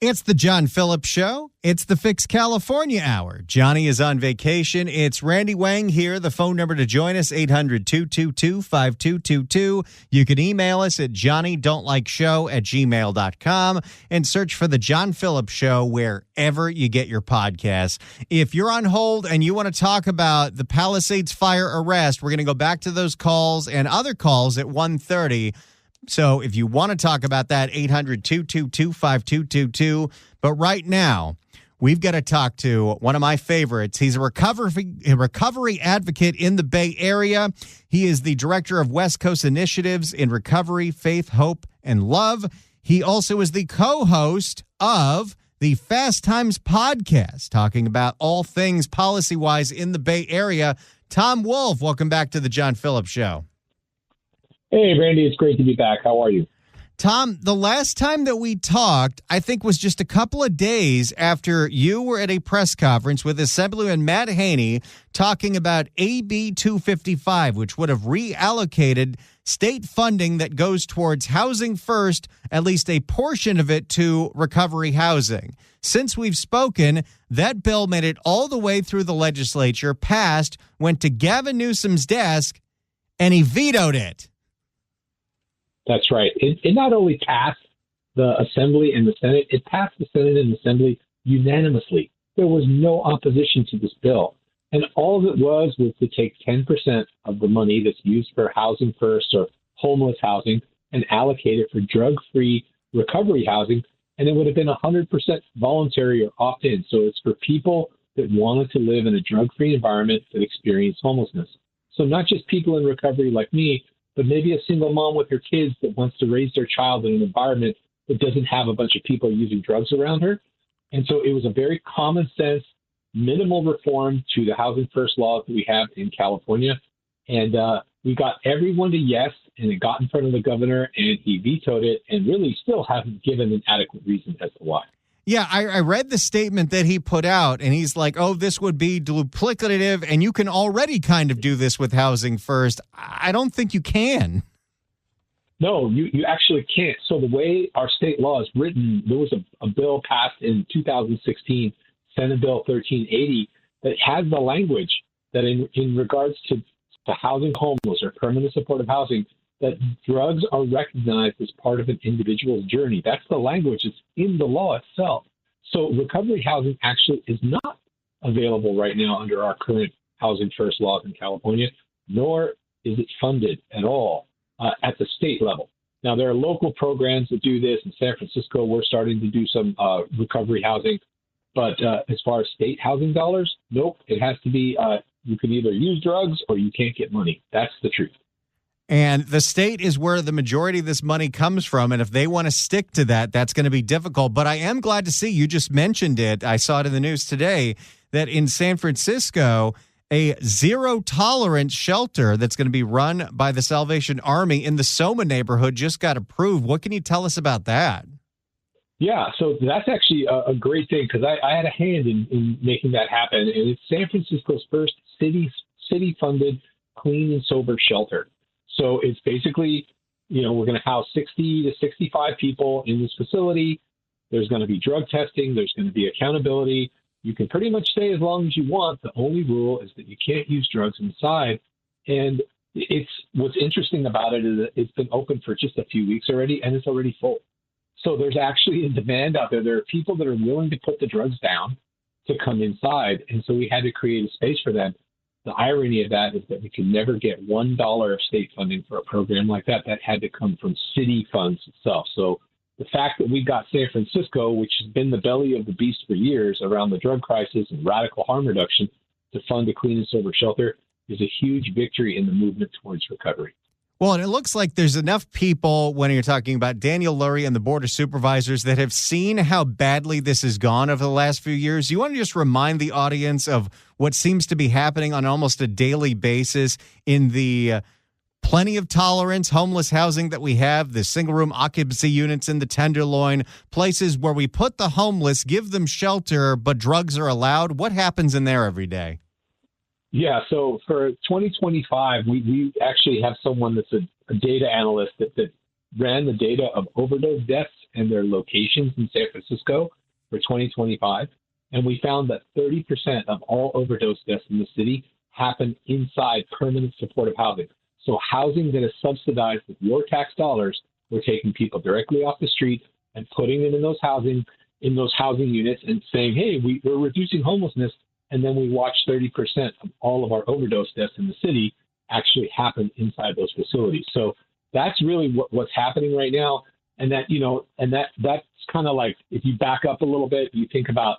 It's the John Phillips Show. It's the Fix California Hour. Johnny is on vacation. It's Randy Wang here. The phone number to join us, 800-222-5222. You can email us at johnnydon'tlikeshow@gmail.com and search for the John Phillips Show wherever you get your podcasts. If you're on hold and you want to talk about the Palisades fire arrest, we're going to go back to those calls and other calls at 1:30. So if you want to talk about that, 800-222-5222. But right now, we've got to talk to one of my favorites. He's a recovery advocate in the Bay Area. He is the director of West Coast Initiatives in Recovery, Faith, Hope, and Love. He also is the co-host of the Fast Times podcast, talking about all things policy-wise in the Bay Area. Tom Wolf, welcome back to the John Phillips Show. Hey, Randy, it's great to be back. How are you? Tom, the last time that we talked, I think, was just a couple of days after you were at a press conference with Assemblyman Matt Haney talking about AB 255, which would have reallocated state funding that goes towards housing first, at least a portion of it to recovery housing. Since we've spoken, that bill made it all the way through the legislature, passed, went to Gavin Newsom's desk, and he vetoed it. That's right. It not only passed the Assembly and the Senate, it passed the Senate and the Assembly unanimously. There was no opposition to this bill. And all it was to take 10% of the money that's used for housing first or homeless housing and allocate it for drug-free recovery housing. And it would have been 100% voluntary or opt-in. So it's for people that wanted to live in a drug-free environment that experience homelessness. So not just people in recovery like me, but maybe a single mom with her kids that wants to raise their child in an environment that doesn't have a bunch of people using drugs around her. And so it was a very common sense, minimal reform to the housing first laws that we have in California. And we got everyone to yes, and it got in front of the governor, and he vetoed it, and really still hasn't given an adequate reason as to why. Yeah, I read the statement that he put out, and he's like, oh, this would be duplicative, and you can already kind of do this with housing first. I don't think you can. No, you actually can't. So the way our state law is written, there was a bill passed in 2016, Senate Bill 1380, that has the language that in regards to housing homeless or permanent supportive housing, that drugs are recognized as part of an individual's journey. That's the language that's in the law itself. So recovery housing actually is not available right now under our current housing first laws in California, nor is it funded at all at the state level. Now, there are local programs that do this. In San Francisco, we're starting to do some recovery housing. But as far as state housing dollars, nope. It has to be you can either use drugs or you can't get money. That's the truth. And the state is where the majority of this money comes from. And if they want to stick to that, that's going to be difficult. But I am glad to see, you just mentioned it, I saw it in the news today, that in San Francisco, a zero-tolerance shelter that's going to be run by the Salvation Army in the Soma neighborhood just got approved. What can you tell us about that? Yeah, so that's actually a great thing, because I had a hand in making that happen. And it's San Francisco's first city-funded clean and sober shelter. So it's basically, we're going to house 60 to 65 people in this facility. There's going to be drug testing. There's going to be accountability. You can pretty much stay as long as you want. The only rule is that you can't use drugs inside. And what's interesting about it is that it's been open for just a few weeks already, and it's already full. So there's actually a demand out there. There are people that are willing to put the drugs down to come inside. And so we had to create a space for them. The irony of that is that we can never get $1 of state funding for a program like that. That had to come from city funds itself. So the fact that we got San Francisco, which has been the belly of the beast for years around the drug crisis and radical harm reduction, to fund a clean and sober shelter is a huge victory in the movement towards recovery. Well, and it looks like there's enough people, when you're talking about Daniel Lurie and the Board of Supervisors, that have seen how badly this has gone over the last few years. You want to just remind the audience of what seems to be happening on almost a daily basis in the plenty of tolerance homeless housing that we have, the single-room occupancy units in the Tenderloin, places where we put the homeless, give them shelter, but drugs are allowed. What happens in there every day? Yeah, so for 2025, we actually have someone that's a data analyst that ran the data of overdose deaths and their locations in San Francisco for 2025. And we found that 30% of all overdose deaths in the city happen inside permanent supportive housing. So housing that is subsidized with your tax dollars, we're taking people directly off the street and putting them in those housing units and saying, hey, we're reducing homelessness. And then we watch 30% of all of our overdose deaths in the city actually happen inside those facilities. So that's really what's happening right now. And that's kind of like, if you back up a little bit, you think about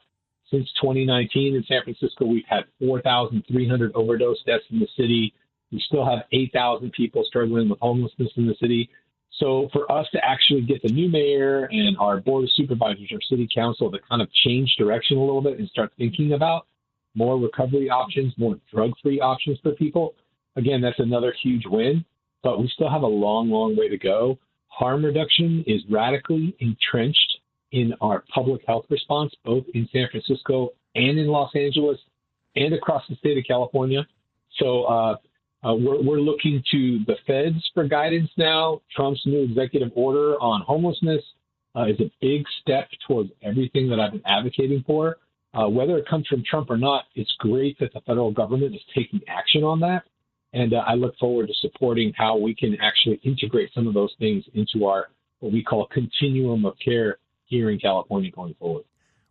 since 2019 in San Francisco, we've had 4,300 overdose deaths in the city. We still have 8,000 people struggling with homelessness in the city. So for us to actually get the new mayor and our board of supervisors, our city council, to kind of change direction a little bit and start thinking about more recovery options, more drug-free options for people, again, that's another huge win. But we still have a long, long way to go. Harm reduction is radically entrenched in our public health response, both in San Francisco and in Los Angeles and across the state of California. So we're looking to the feds for guidance now. Trump's new executive order on homelessness is a big step towards everything that I've been advocating for. Whether it comes from Trump or not, it's great that the federal government is taking action on that. And I look forward to supporting how we can actually integrate some of those things into our what we call a continuum of care here in California going forward.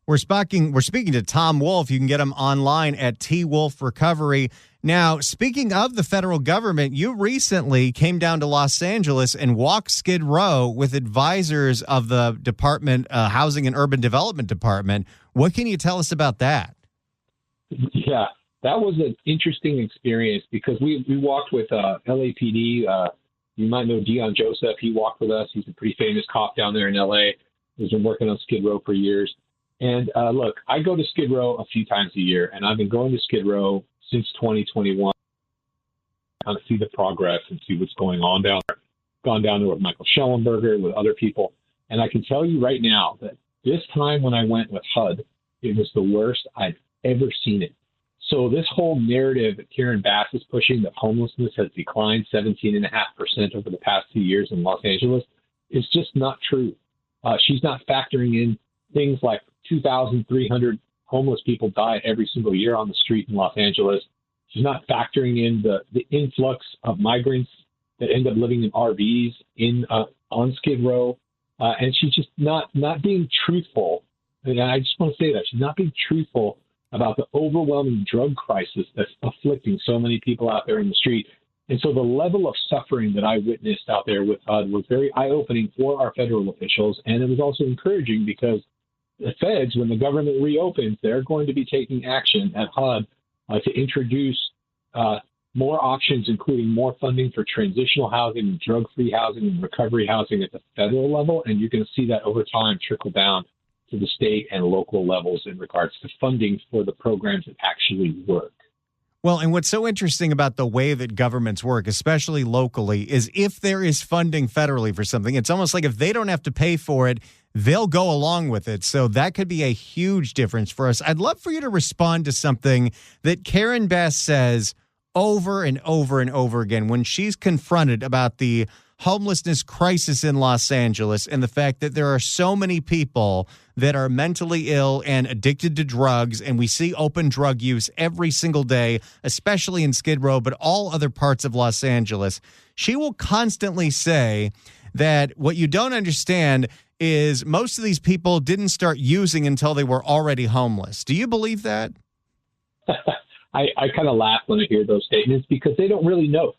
We're speaking to Tom Wolf. You can get him online at T Wolf Recovery. Now, speaking of the federal government, you recently came down to Los Angeles and walked Skid Row with advisors of the Department, Housing and Urban Development Department. What can you tell us about that? Yeah, that was an interesting experience because we walked with LAPD. You might know Dion Joseph. He walked with us. He's a pretty famous cop down there in LA. He's been working on Skid Row for years. And look, I go to Skid Row a few times a year, and I've been going to Skid Row since 2021, kind of see the progress and see what's going on down there. Gone down there with Michael Schellenberger, with other people. And I can tell you right now that this time when I went with HUD, it was the worst I've ever seen it. So this whole narrative that Karen Bass is pushing, that homelessness has declined 17.5% over the past 2 years in Los Angeles, is just not true. She's not factoring in things like 2,300 homeless people die every single year on the street in Los Angeles. She's not factoring in the influx of migrants that end up living in RVs on Skid Row. And she's just not being truthful. And I just want to say that she's not being truthful about the overwhelming drug crisis that's afflicting so many people out there in the street. And so the level of suffering that I witnessed out there with HUD was very eye-opening for our federal officials. And it was also encouraging because the feds, when the government reopens, they're going to be taking action at HUD to introduce more options, including more funding for transitional housing and drug-free housing and recovery housing at the federal level. And you're going to see that over time trickle down to the state and local levels in regards to funding for the programs that actually work. Well, and what's so interesting about the way that governments work, especially locally, is if there is funding federally for something, it's almost like if they don't have to pay for it, they'll go along with it. So that could be a huge difference for us. I'd love for you to respond to something that Karen Bass says over and over and over again when she's confronted about the homelessness crisis in Los Angeles and the fact that there are so many people that are mentally ill and addicted to drugs. And we see open drug use every single day, especially in Skid Row, but all other parts of Los Angeles. She will constantly say that what you don't understand is most of these people didn't start using until they were already homeless. Do you believe that? I kind of laugh when I hear those statements because they don't really know.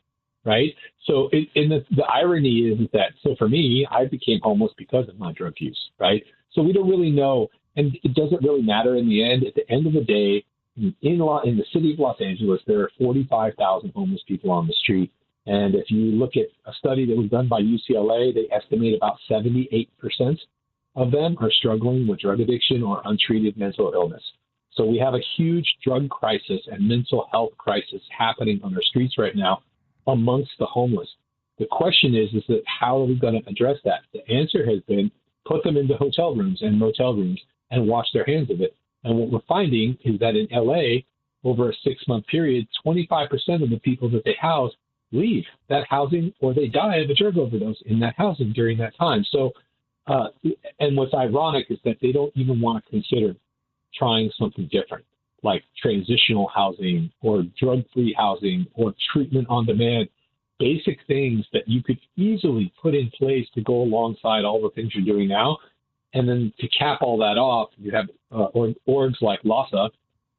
Right. So the irony is that, so for me, I became homeless because of my drug use. Right. So we don't really know. And it doesn't really matter in the end. At the end of the day, in the city of Los Angeles, there are 45,000 homeless people on the street. And if you look at a study that was done by UCLA, they estimate about 78% of them are struggling with drug addiction or untreated mental illness. So we have a huge drug crisis and mental health crisis happening on our streets right now amongst the homeless. The question is that how are we going to address that? The answer has been put them into hotel rooms and motel rooms and wash their hands of it. And what we're finding is that in LA, over a 6-month period, 25% of the people that they house leave that housing or they die of a drug overdose in that housing during that time. So Uh, and what's ironic is that they don't even want to consider trying something different, like transitional housing or drug-free housing or treatment on demand, basic things that you could easily put in place to go alongside all the things you're doing now. And then to cap all that off, you have orgs like LASA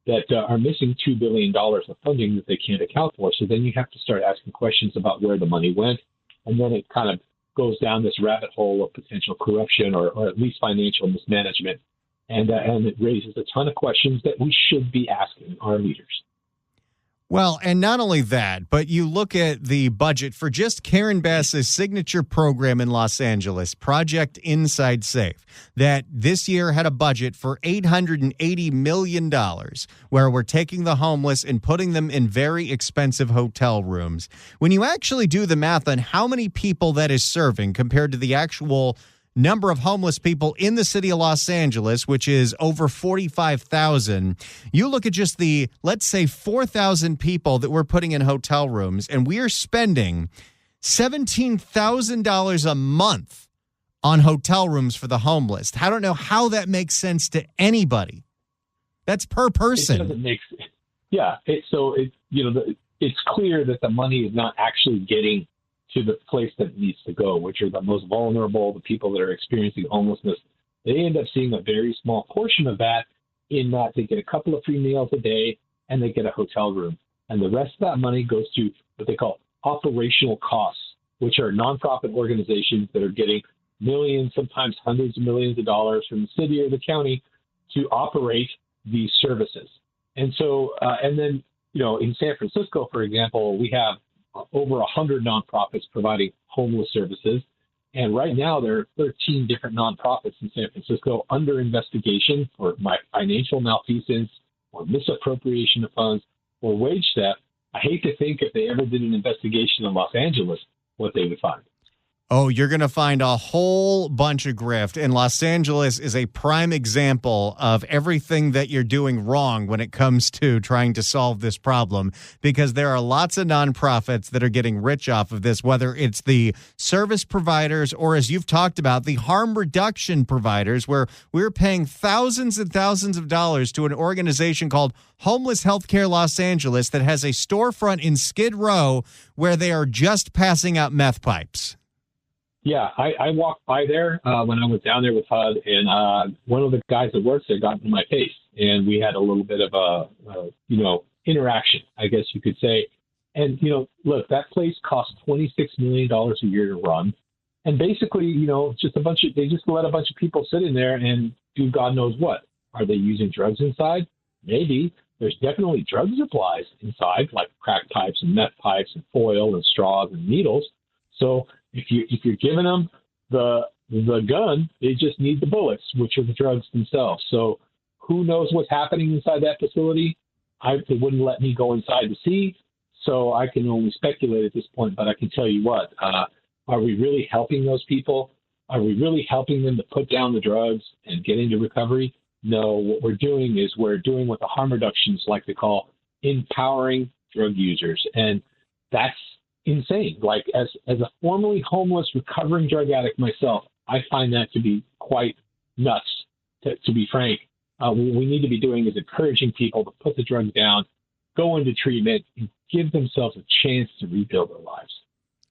that are missing $2 billion of funding that they can't account for. So then you have to start asking questions about where the money went. And then it kind of goes down this rabbit hole of potential corruption or at least financial mismanagement. And it raises a ton of questions that we should be asking our leaders. Well, and not only that, but you look at the budget for just Karen Bass's signature program in Los Angeles, Project Inside Safe, that this year had a budget for $880 million, where we're taking the homeless and putting them in very expensive hotel rooms. When you actually do the math on how many people that is serving compared to the actual number of homeless people in the city of Los Angeles, which is over 45,000. You look at just the, let's say, 4,000 people that we're putting in hotel rooms, and we are spending $17,000 a month on hotel rooms for the homeless. I don't know how that makes sense to anybody. That's per person. It doesn't make sense. Yeah. It's clear that the money is not actually getting to the place that it needs to go, which are the most vulnerable, the people that are experiencing homelessness. They end up seeing a very small portion of that in that they get a couple of free meals a day and they get a hotel room. And the rest of that money goes to what they call operational costs, which are nonprofit organizations that are getting millions, sometimes hundreds of millions of dollars from the city or the county to operate these services. And so, and then, in San Francisco, for example, we have over 100 nonprofits providing homeless services. And right now, there are 13 different nonprofits in San Francisco under investigation for financial malfeasance or misappropriation of funds or wage theft. I hate to think if they ever did an investigation in Los Angeles, what they would find. Oh, you're going to find a whole bunch of grift. And Los Angeles is a prime example of everything that you're doing wrong when it comes to trying to solve this problem, because there are lots of nonprofits that are getting rich off of this, whether it's the service providers or, as you've talked about, the harm reduction providers, where we're paying thousands and thousands of dollars to an organization called Homeless Healthcare Los Angeles that has a storefront in Skid Row where they are just passing out meth pipes. Yeah, I walked by there when I was down there with HUD, and one of the guys that works there got in my face, and we had a little bit of a interaction, I guess you could say. And, look, that place costs $26 million a year to run. And basically, they just let a bunch of people sit in there and do God knows what. Are they using drugs inside? Maybe. There's definitely drug supplies inside, like crack pipes and meth pipes and foil and straws and needles. So if you're giving them the gun, they just need the bullets, which are the drugs themselves. So who knows what's happening inside that facility? They wouldn't let me go inside to see, so I can only speculate at this point. But I can tell you what, are we really helping those people? Are we really helping them to put down the drugs and get into recovery? No, what we're doing is we're doing what the harm reductions like to call empowering drug users. And that's insane. Like as a formerly homeless, recovering drug addict myself, I find that to be quite nuts, to be frank. What we need to be doing is encouraging people to put the drugs down, go into treatment, and give themselves a chance to rebuild their lives.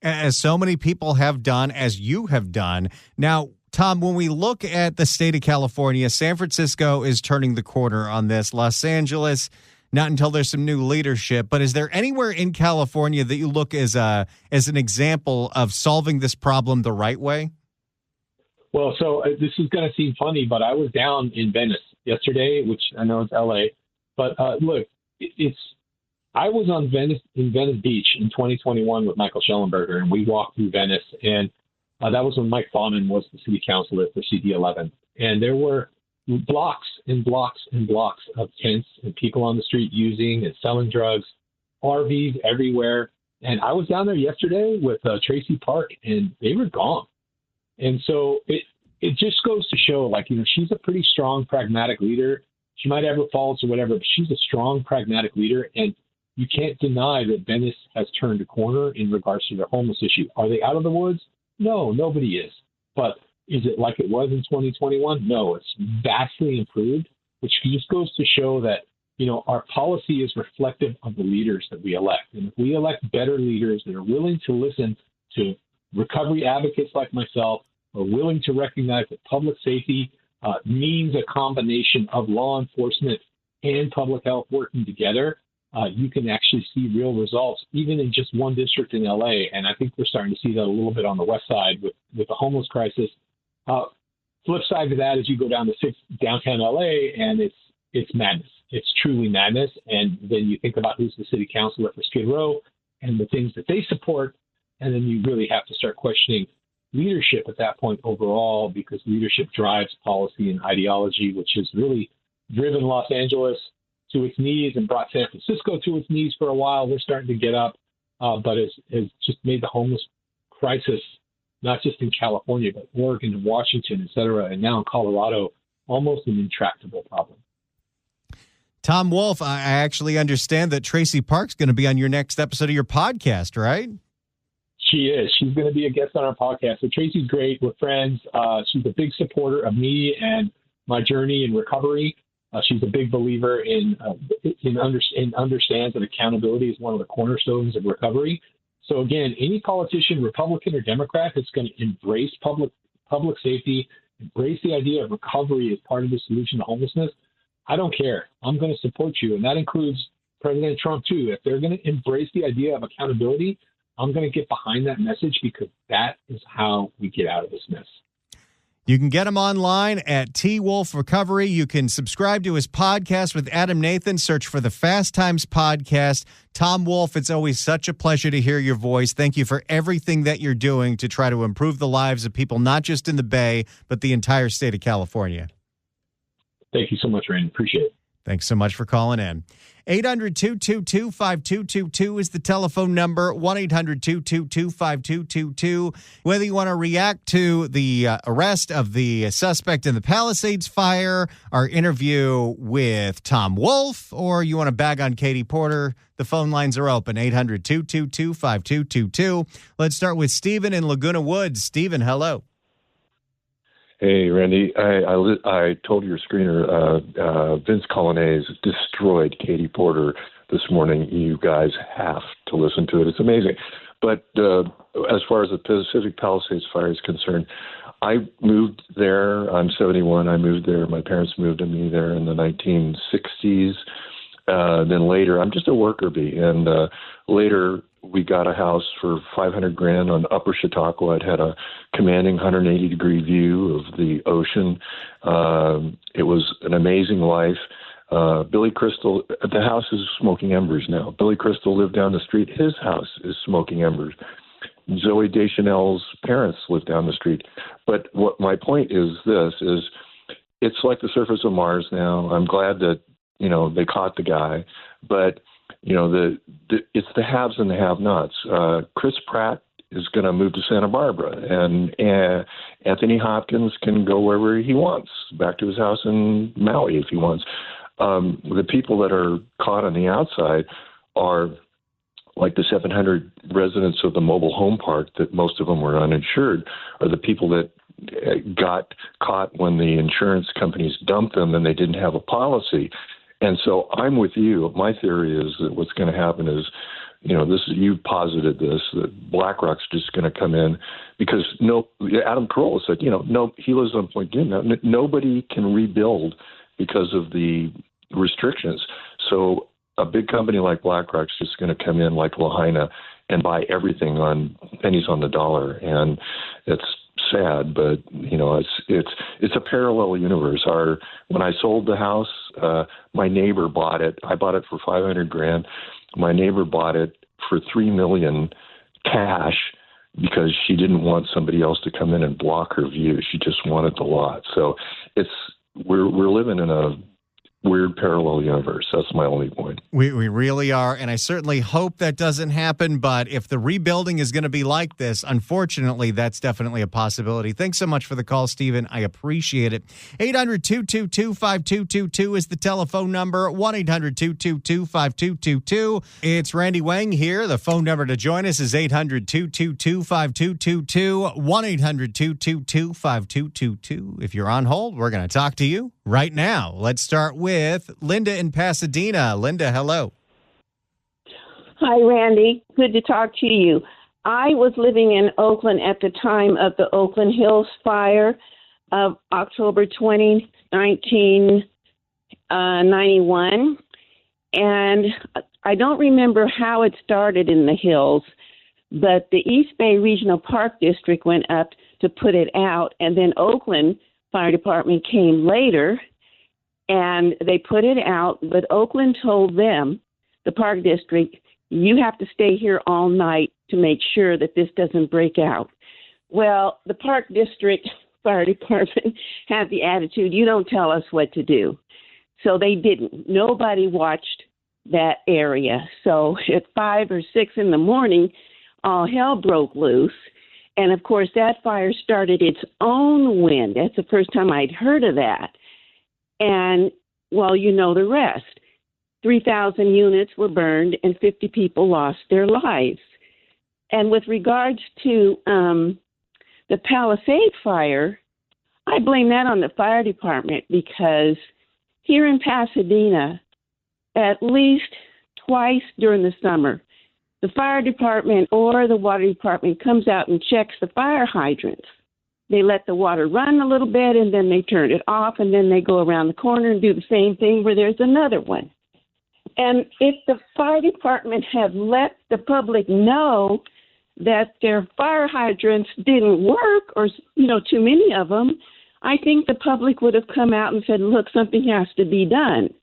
As so many people have done, as you have done. Now, Tom, when we look at the state of California, San Francisco is turning the corner on this. Los Angeles, not until there's some new leadership. But is there anywhere in California that you look as an example of solving this problem the right way? Well, so this is going to seem funny, but I was down in Venice yesterday, which I know it's LA. But look, I was in Venice Beach in 2021 with Michael Schellenberger, and we walked through Venice. And that was when Mike Fauman was the city councilor for CD11. And there were blocks and blocks and blocks of tents and people on the street using and selling drugs, RVs everywhere. And I was down there yesterday with Tracy Park, and they were gone. And so it just goes to show, she's a pretty strong, pragmatic leader. She might have her faults or whatever, but she's a strong, pragmatic leader. And you can't deny that Venice has turned a corner in regards to their homeless issue. Are they out of the woods? No, nobody is. But Is it like it was in 2021? No, it's vastly improved, which just goes to show that, our policy is reflective of the leaders that we elect. And if we elect better leaders that are willing to listen to recovery advocates like myself, are willing to recognize that public safety means a combination of law enforcement and public health working together, you can actually see real results, even in just one district in LA. And I think we're starting to see that a little bit on the west side with the homeless crisis. Flip side to that is you go down to downtown LA, and it's madness. It's truly madness. And then you think about who's the city councilor for Skid Row and the things that they support, and then you really have to start questioning leadership at that point overall, because leadership drives policy and ideology, which has really driven Los Angeles to its knees and brought San Francisco to its knees for a while. We're starting to get up, but has just made the homeless crisis, not just in California, but Oregon and Washington, et cetera, and now in Colorado, almost an intractable problem. Tom Wolf, I actually understand that Tracy Park's going to be on your next episode of your podcast, right? She is. She's going to be a guest on our podcast. So Tracy's great. We're friends. She's a big supporter of me and my journey in recovery. She's a big believer in understands that accountability is one of the cornerstones of recovery. So again, any politician, Republican or Democrat, that's going to embrace public safety, embrace the idea of recovery as part of the solution to homelessness, I don't care. I'm going to support you. And that includes President Trump too. If they're going to embrace the idea of accountability, I'm going to get behind that message, because that is how we get out of this mess. You can get him online at T Wolf Recovery. You can subscribe to his podcast with Adam Nathan. Search for the Fast Times Podcast. Tom Wolf, it's always such a pleasure to hear your voice. Thank you for everything that you're doing to try to improve the lives of people, not just in the Bay, but the entire state of California. Thank you so much, Randy. Appreciate it. Thanks so much for calling in. 800-222-5222 is the telephone number, 1-800-222-5222. Whether you want to react to the arrest of the suspect in the Palisades fire, our interview with Tom Wolf, or you want to bag on Katie Porter, the phone lines are open, 800-222-5222. Let's start with Stephen in Laguna Woods. Stephen, hello. Hey, Randy, I told your screener, Vince Colonnese destroyed Katie Porter this morning. You guys have to listen to it. It's amazing. But as far as the Pacific Palisades fire is concerned, I moved there. I'm 71. I moved there. My parents moved me there in the 1960s. Then later, I'm just a worker bee. And later, we got a house for $500,000 on Upper Chautauqua. It had a commanding 180-degree view of the ocean. It was an amazing life. Billy Crystal, the house is smoking embers now. Billy Crystal lived down the street. His house is smoking embers. Zoe Deschanel's parents live down the street. But what my point is this, is it's like the surface of Mars now. I'm glad that, they caught the guy. But it's the haves and the have-nots. Chris Pratt is going to move to Santa Barbara, and Anthony Hopkins can go wherever he wants, back to his house in Maui if he wants. The people that are caught on the outside are like the 700 residents of the mobile home park, that most of them were uninsured, are the people that got caught when the insurance companies dumped them and they didn't have a policy. And so I'm with you. My theory is that what's going to happen is, you posited this, that BlackRock's just going to come in, because Adam Carolla said, he lives on Point Dume. Nobody can rebuild because of the restrictions. So a big company like BlackRock's just going to come in like Lahaina and buy everything on pennies on the dollar. And it's sad, but it's a parallel universe. When I sold the house, my neighbor bought it. I bought it for $500,000. My neighbor bought it for $3 million cash, because she didn't want somebody else to come in and block her view. She just wanted the lot. So we're living in weird parallel universe. That's my only point. We really are, and I certainly hope that doesn't happen, but if the rebuilding is going to be like this, unfortunately, that's definitely a possibility. Thanks so much for the call, Stephen. I appreciate it. 800-222-5222 is the telephone number, 1-800-222-5222. It's Randy Wang here. The phone number to join us is 800-222-5222, 1-800-222-5222. If you're on hold, we're going to talk to you right now. Let's start with Linda in Pasadena. Linda, hello. Hi, Randy. Good to talk to you. I was living in Oakland at the time of the Oakland Hills fire of October 20, 1991. And I don't remember how it started in the hills, but the East Bay Regional Park District went up to put it out, and then Oakland Fire Department came later, and they put it out, but Oakland told them, the Park District, you have to stay here all night to make sure that this doesn't break out. Well, the Park District Fire Department had the attitude, you don't tell us what to do. So they didn't. Nobody watched that area. So at 5 or 6 in the morning, all hell broke loose. And, of course, that fire started its own wind. That's the first time I'd heard of that. And, well, you know the rest. 3,000 units were burned and 50 people lost their lives. And with regards to the Palisade fire, I blame that on the fire department because here in Pasadena, at least twice during the summer, the fire department or the water department comes out and checks the fire hydrants. They let the water run a little bit, and then they turn it off, and then they go around the corner and do the same thing where there's another one. And if the fire department had let the public know that their fire hydrants didn't work or, too many of them, I think the public would have come out and said, look, something has to be done.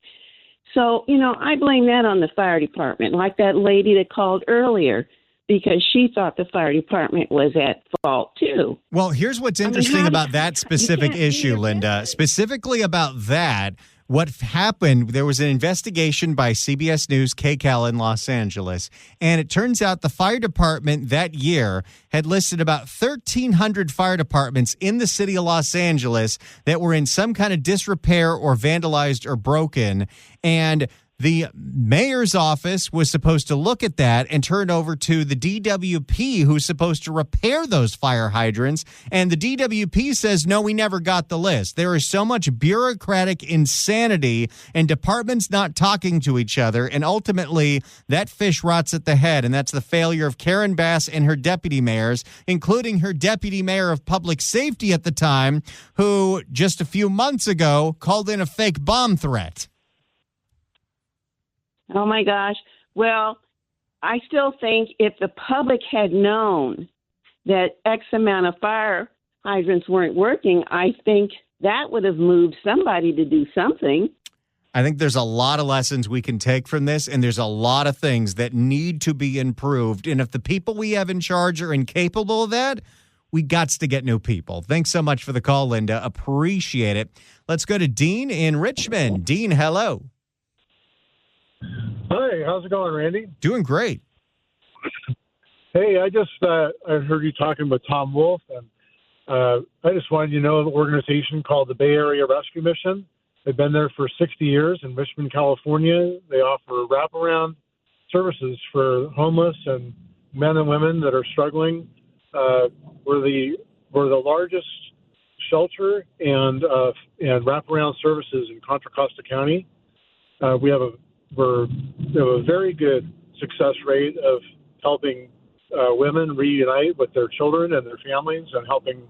So, I blame that on the fire department, like that lady that called earlier, because she thought the fire department was at fault, too. Well, here's what's interesting about that specific issue, Linda. Specifically about that, what happened, there was an investigation by CBS News, KCAL in Los Angeles, and it turns out the fire department that year had listed about 1,300 fire departments in the city of Los Angeles that were in some kind of disrepair or vandalized or broken, and the mayor's office was supposed to look at that and turn it over to the DWP, who's supposed to repair those fire hydrants. And the DWP says, no, we never got the list. There is so much bureaucratic insanity and departments not talking to each other. And ultimately, that fish rots at the head. And that's the failure of Karen Bass and her deputy mayors, including her deputy mayor of public safety at the time, who just a few months ago called in a fake bomb threat. Oh, my gosh. Well, I still think if the public had known that X amount of fire hydrants weren't working, I think that would have moved somebody to do something. I think there's a lot of lessons we can take from this, and there's a lot of things that need to be improved. And if the people we have in charge are incapable of that, we got to get new people. Thanks so much for the call, Linda. Appreciate it. Let's go to Dean in Richmond. Dean, hello. Hi, how's it going, Randy? Doing great. Hey, I heard you talking with Tom Wolf, and I just wanted you to know an organization called the Bay Area Rescue Mission. They've been there for 60 years in Richmond, California. They offer wraparound services for homeless and men and women that are struggling. We're the largest shelter and wraparound services in Contra Costa County. We have a very good success rate of helping women reunite with their children and their families, and helping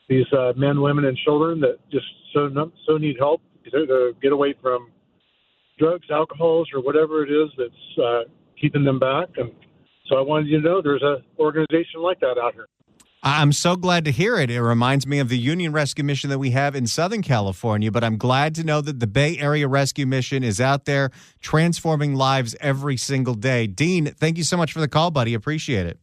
these men, women, and children that just so need help to get away from drugs, alcohols, or whatever it is that's keeping them back. And so I wanted you to know there's an organization like that out here. I'm so glad to hear it. It reminds me of the Union Rescue Mission that we have in Southern California, but I'm glad to know that the Bay Area Rescue Mission is out there transforming lives every single day. Dean, thank you so much for the call, buddy. Appreciate it.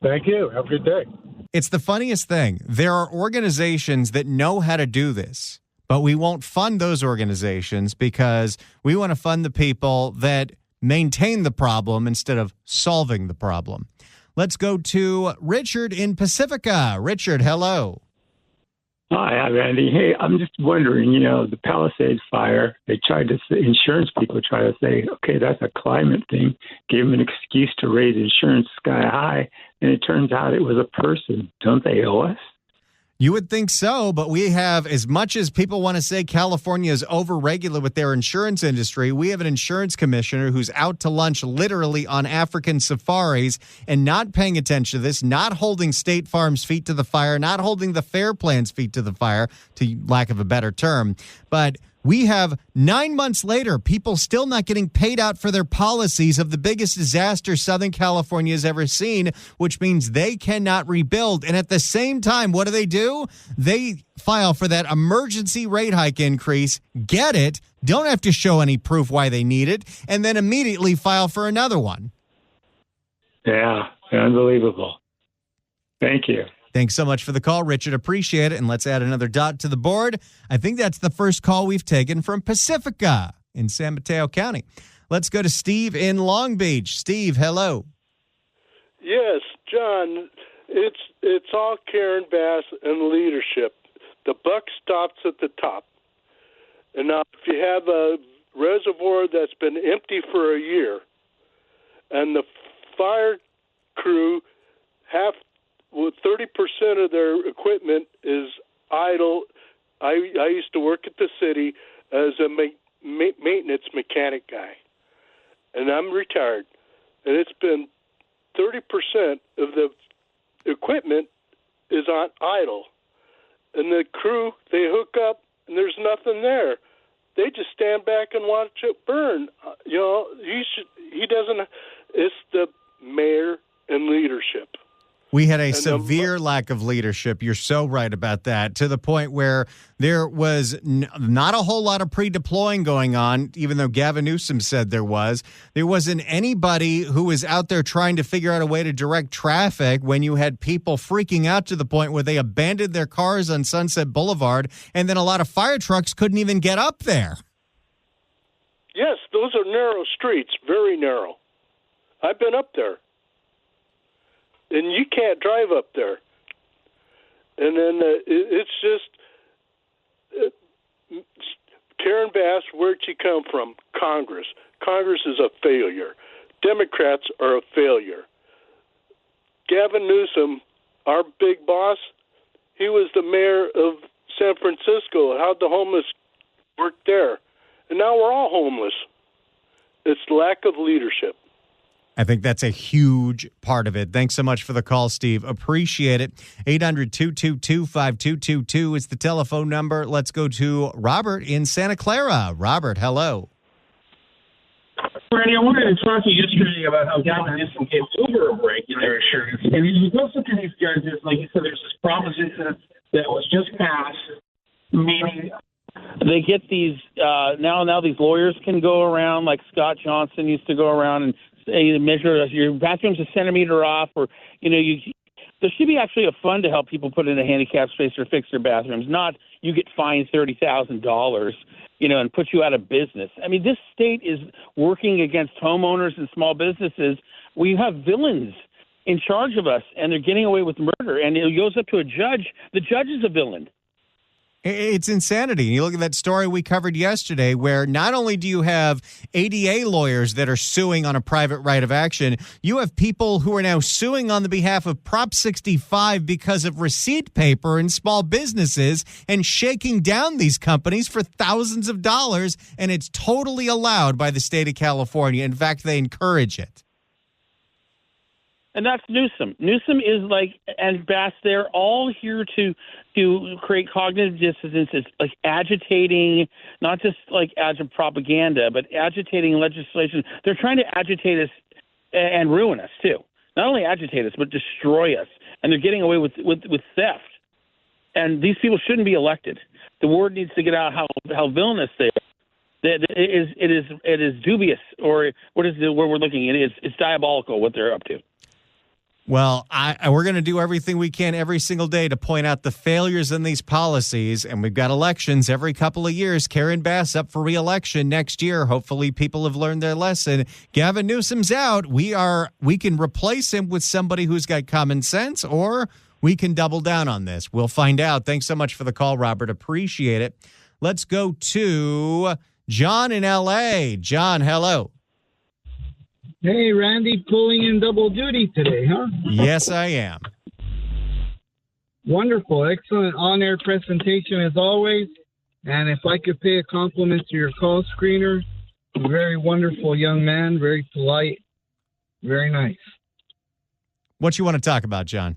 Thank you. Have a good day. It's the funniest thing. There are organizations that know how to do this, But we won't fund those organizations because we want to fund the people that maintain the problem instead of solving the problem. Let's go to Richard in Pacifica. Richard, hello. Hi, Randy. Hey, I'm just wondering, the Palisades fire, insurance people try to say, okay, that's a climate thing, gave them an excuse to raise insurance sky high, and it turns out it was a person. Don't they owe us? You would think so, but we have, as much as people want to say California is overregulated with their insurance industry, we have an insurance commissioner who's out to lunch literally on African safaris and not paying attention to this, not holding State Farm's feet to the fire, not holding the Fair Plan's feet to the fire, to lack of a better term. But we have 9 months later, people still not getting paid out for their policies of the biggest disaster Southern California has ever seen, which means they cannot rebuild. And at the same time, what do? They file for that emergency rate hike increase, get it, don't have to show any proof why they need it, and then immediately file for another one. Yeah, unbelievable. Thank you. Thanks so much for the call, Richard. Appreciate it. And let's add another dot to the board. I think that's the first call we've taken from Pacifica in San Mateo County. Let's go to Steve in Long Beach. Steve, hello. Yes, John, it's all Karen Bass and leadership. The buck stops at the top. And now if you have a reservoir that's been empty for a year and the fire crew have 30% of their equipment is idle. I used to work at the city as a maintenance mechanic guy, and I'm retired. And it's been 30% of the equipment is on idle, and the crew, they hook up, and there's nothing there. They just stand back and watch it burn. He doesn't. It's the mayor and leadership. We had a severe lack of leadership. You're so right about that, to the point where there was not a whole lot of pre-deploying going on, even though Gavin Newsom said there was. There wasn't anybody who was out there trying to figure out a way to direct traffic when you had people freaking out to the point where they abandoned their cars on Sunset Boulevard, and then a lot of fire trucks couldn't even get up there. Yes, those are narrow streets, very narrow. I've been up there. And you can't drive up there. And then it's just Karen Bass, where'd she come from? Congress. Congress is a failure. Democrats are a failure. Gavin Newsom, our big boss, he was the mayor of San Francisco. How'd the homeless work there? And now we're all homeless. It's lack of leadership. I think that's a huge part of it. Thanks so much for the call, Steve. Appreciate it. 800-222-5222 is the telephone number. Let's go to Robert in Santa Clara. Robert, hello. Randy, I wanted to talk to you yesterday about how Gavin Newsom gave over-regular insurance. And you listen to these judges, like you said, there's this proposition that was just passed, meaning they get these, now these lawyers can go around, like Scott Johnson used to go around and measure your bathroom's a centimeter off, or there should be actually a fund to help people put in a handicap space or fix their bathrooms, not you get fined $30,000 and put you out of business. I mean, this state is working against homeowners and small businesses. We have villains in charge of us, and they're getting away with murder, and it goes up to a judge. The judge is a villain. It's insanity. And you look at that story we covered yesterday, where not only do you have ADA lawyers that are suing on a private right of action, you have people who are now suing on the behalf of Prop 65 because of receipt paper in small businesses and shaking down these companies for thousands of dollars. And it's totally allowed by the state of California. In fact, they encourage it. And that's Newsom. Newsom is and Bass, they're all here to create cognitive dissonance. It's like agitating, not just propaganda, but agitating legislation. They're trying to agitate us and ruin us, too. Not only agitate us, but destroy us. And they're getting away with theft. And these people shouldn't be elected. The word needs to get out how villainous they are. It is dubious, or what is the word we're looking at? It's diabolical what they're up to. Well, we're going to do everything we can every single day to point out the failures in these policies, and we've got elections every couple of years. Karen Bass up for re-election next year. Hopefully people have learned their lesson. Gavin Newsom's out. We can replace him with somebody who's got common sense, or we can double down on this. We'll find out. Thanks so much for the call, Robert. Appreciate it. Let's go to John in L.A. John, hello. Hey, Randy, pulling in double duty today, huh? Yes, I am. Wonderful. Excellent on-air presentation as always. And if I could pay a compliment to your call screener, a very wonderful young man, very polite, very nice. What you want to talk about, John?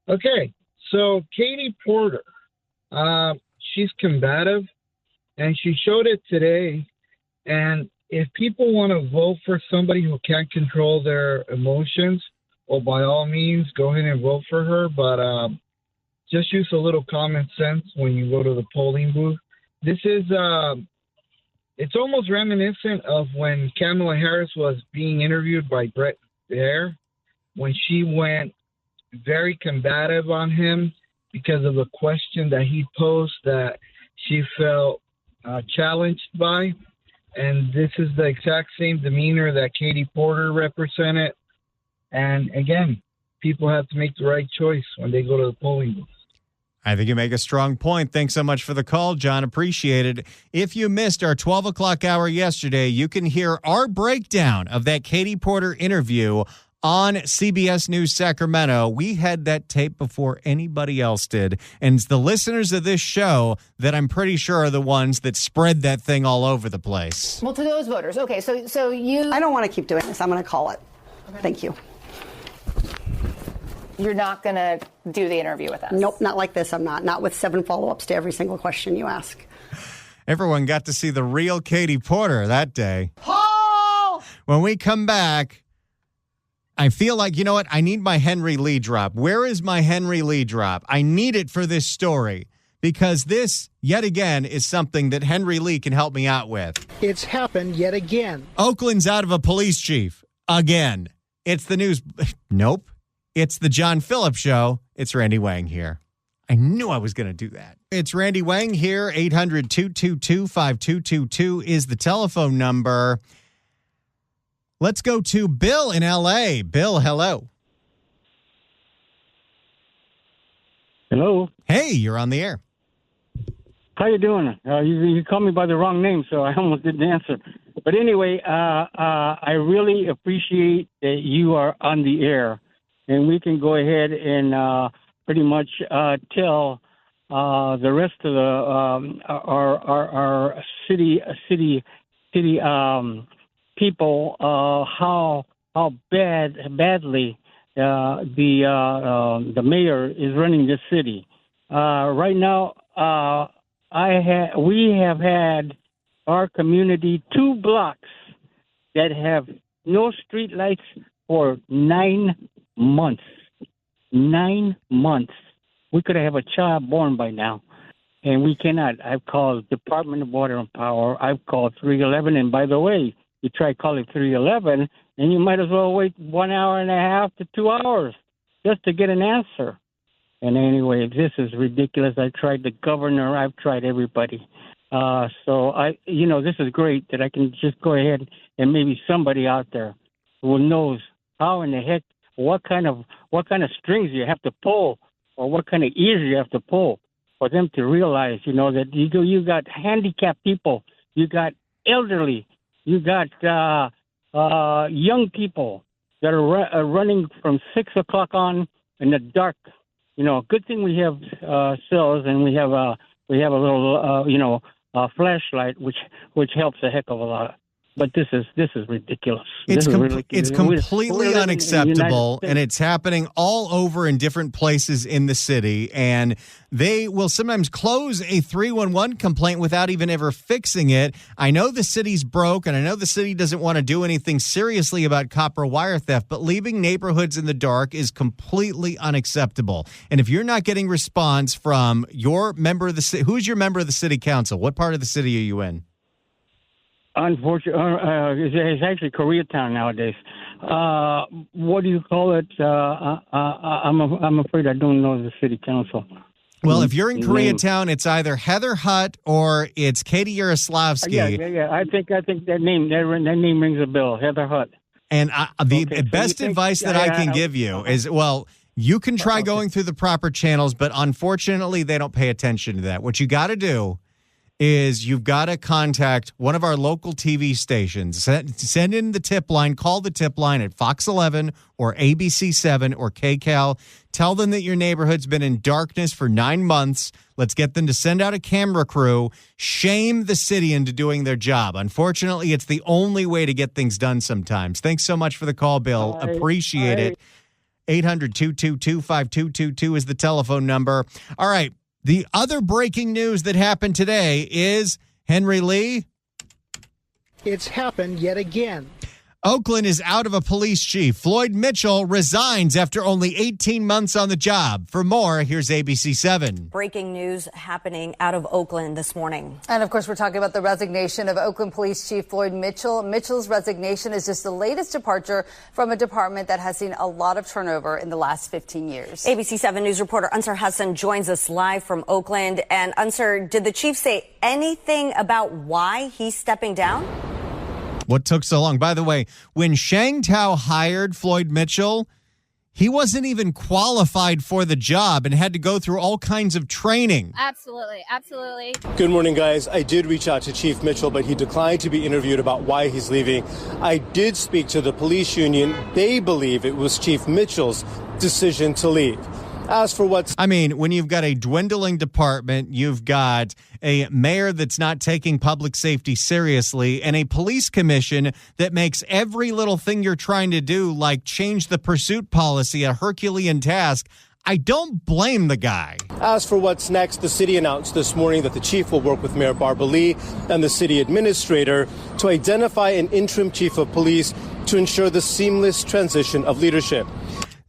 Okay, so Katie Porter, she's combative, and she showed it today. And if people want to vote for somebody who can't control their emotions, well, by all means, go ahead and vote for her. But just use a little common sense when you go to the polling booth. This is, it's almost reminiscent of when Kamala Harris was being interviewed by Bret Baier, when she went very combative on him because of a question that he posed that she felt challenged by. And this is the exact same demeanor that Katie Porter represented. And again, people have to make the right choice when they go to the polling booth. I think you make a strong point. Thanks so much for the call, John. Appreciate it. If you missed our 12 o'clock hour yesterday, you can hear our breakdown of that Katie Porter interview on CBS News Sacramento. We had that tape before anybody else did. And it's the listeners of this show that I'm pretty sure are the ones that spread that thing all over the place. Well, to those voters. Okay, so you... I don't want to keep doing this. I'm going to call it. Okay. Thank you. You're not going to do the interview with us? Nope, not like this. I'm not. Not with 7 follow-ups to every single question you ask. Everyone got to see the real Katie Porter that day. Paul! When we come back, I feel like, you know what? I need my Henry Lee drop. Where is my Henry Lee drop? I need it for this story because this, yet again, is something that Henry Lee can help me out with. It's happened yet again. Oakland's out of a police chief. Again. It's the news. Nope. It's the John Phillips Show. It's Randy Wang here. I knew I was going to do that. It's Randy Wang here. 800-222-5222 is the telephone number. Let's go to Bill in L.A. Bill, hello. Hello. Hey, you're on the air. How you doing? You called me by the wrong name, so I almost didn't answer. But anyway, I really appreciate that you are on the air, and we can go ahead and pretty much tell the rest of the our city people how badly the mayor is running this city. Right now, we have had our community 2 blocks that have no street lights for 9 months. 9 months. We could have a child born by now, and we cannot. I've called Department of Water and Power. I've called 311, and by the way, you try calling 311, and you might as well wait 1 hour and a half to 2 hours just to get an answer. And anyway, this is ridiculous. I tried the governor. I've tried everybody. So this is great that I can just go ahead and maybe somebody out there who knows how in the heck, what kind of strings you have to pull, or what kind of ears you have to pull for them to realize, that you got handicapped people, you got elderly, you got young people that are running from 6 o'clock on in the dark. Good thing we have cells, and we have a little flashlight, which helps a heck of a lot. But this is ridiculous. It's completely unacceptable, and it's happening all over in different places in the city. And they will sometimes close a 311 complaint without even ever fixing it. I know the city's broke, and I know the city doesn't want to do anything seriously about copper wire theft, but leaving neighborhoods in the dark is completely unacceptable. And if you're not getting response from your member of the city, who's your member of the city council? What part of the city are you in? Unfortunately, it's actually Koreatown nowadays. what do you call it? I'm afraid I don't know the city council. Well, if you're in Koreatown, it's either Heather Hutt or it's Katie Yaroslavsky. Yeah. I think that name rings a bell. Heather Hutt. And the best advice that I can give you is, well, you can try going through the proper channels, but unfortunately, they don't pay attention to that. What you got to do is you've got to contact one of our local TV stations. Send in the tip line. Call the tip line at Fox 11 or ABC 7 or KCAL. Tell them that your neighborhood's been in darkness for 9 months. Let's get them to send out a camera crew. Shame the city into doing their job. Unfortunately, it's the only way to get things done sometimes. Thanks so much for the call, Bill. Appreciate it. 800-222-5222 is the telephone number. All right. The other breaking news that happened today is, Henry Lee, It's happened yet again. Oakland is out of a police chief. Floyd Mitchell resigns after only 18 months on the job. For more, here's ABC 7. Breaking news happening out of Oakland this morning. And of course, we're talking about the resignation of Oakland Police Chief Floyd Mitchell. Mitchell's resignation is just the latest departure from a department that has seen a lot of turnover in the last 15 years. ABC 7 News reporter Ansar Hassan joins us live from Oakland. And Ansar, did the chief say anything about why he's stepping down? What took so long? By the way, when Shang Tao hired Floyd Mitchell, he wasn't even qualified for the job and had to go through all kinds of training. Absolutely. Good morning, guys. I did reach out to Chief Mitchell, but he declined to be interviewed about why he's leaving. I did speak to the police union. They believe it was Chief Mitchell's decision to leave. As for when you've got a dwindling department, you've got a mayor that's not taking public safety seriously, and a police commission that makes every little thing you're trying to do, like change the pursuit policy, a Herculean task, I don't blame the guy. As for what's next, the city announced this morning that the chief will work with Mayor Barbara Lee and the city administrator to identify an interim chief of police to ensure the seamless transition of leadership.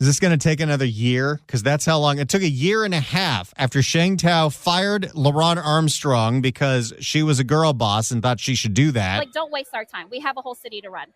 Is this going to take another year? Because that's how long. It took a year and a half after Shang Tao fired LaRon Armstrong because she was a girl boss and thought she should do that. Don't waste our time. We have a whole city to run.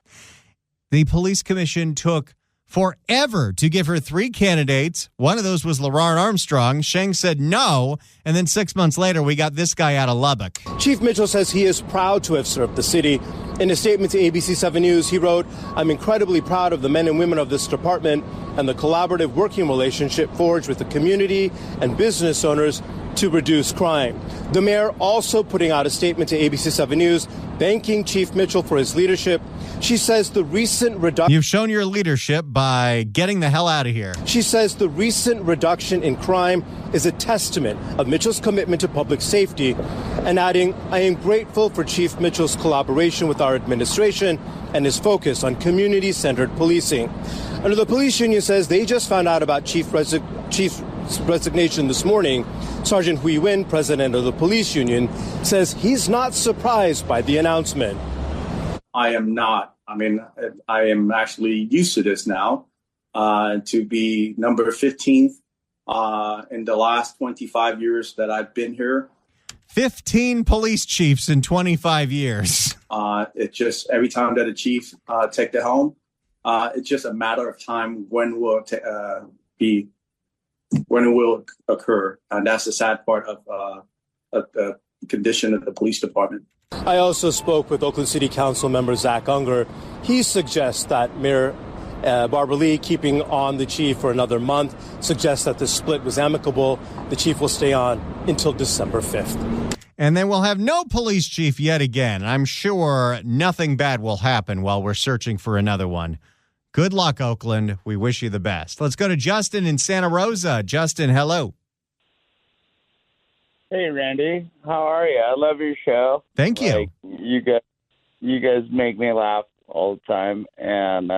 The police commission took forever to give her 3 candidates. One of those was LaRon Armstrong. Shang said no. And then 6 months later, we got this guy out of Lubbock. Chief Mitchell says he is proud to have served the city. In a statement to ABC 7 News, he wrote, "I'm incredibly proud of the men and women of this department and the collaborative working relationship forged with the community and business owners to reduce crime." The mayor also putting out a statement to ABC 7 News, thanking Chief Mitchell for his leadership. She says the recent reduction... You've shown your leadership by getting the hell out of here. She says the recent reduction in crime is a testament of Mitchell's commitment to public safety, and adding, "I am grateful for Chief Mitchell's collaboration with our administration and his focus on community-centered policing." And the police union says they just found out about Chief's resignation this morning. Sergeant Hui Win, president of the police union, says he's not surprised by the announcement. I am not. I am actually used to this now, to be number 15th in the last 25 years that I've been here. 15 police chiefs in 25 years. It's just every time that a chief take the helm, it's just a matter of time when it will occur, and that's the sad part of the condition of the police department. I also spoke with Oakland City Council member Zach Unger. He suggests that Mayor Barbara Lee keeping on the chief for another month, suggests that the split was amicable. The chief will stay on until December 5th. And then we'll have no police chief yet again. I'm sure nothing bad will happen while we're searching for another one. Good luck, Oakland. We wish you the best. Let's go to Justin in Santa Rosa. Justin, hello. Hey, Randy. How are you? I love your show. Thank you. You guys make me laugh all the time, and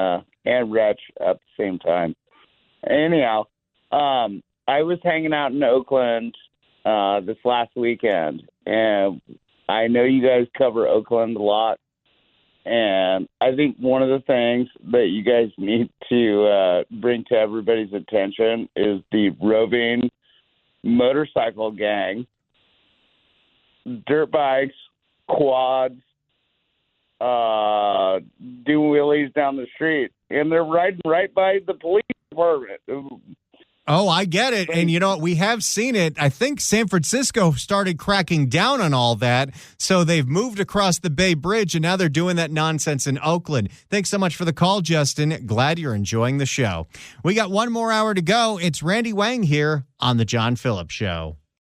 retch at the same time. Anyhow, I was hanging out in Oakland this last weekend, and I know you guys cover Oakland a lot, and I think one of the things that you guys need to bring to everybody's attention is the roving motorcycle gang, dirt bikes, quads, doing wheelies down the street. and they're riding right by the police department. Oh, I get it. And you know what? We have seen it. I think San Francisco started cracking down on all that. So they've moved across the Bay Bridge, and now they're doing that nonsense in Oakland. Thanks so much for the call, Justin. Glad you're enjoying the show. We got one more hour to go. It's Randy Wang here on The John Phillips Show.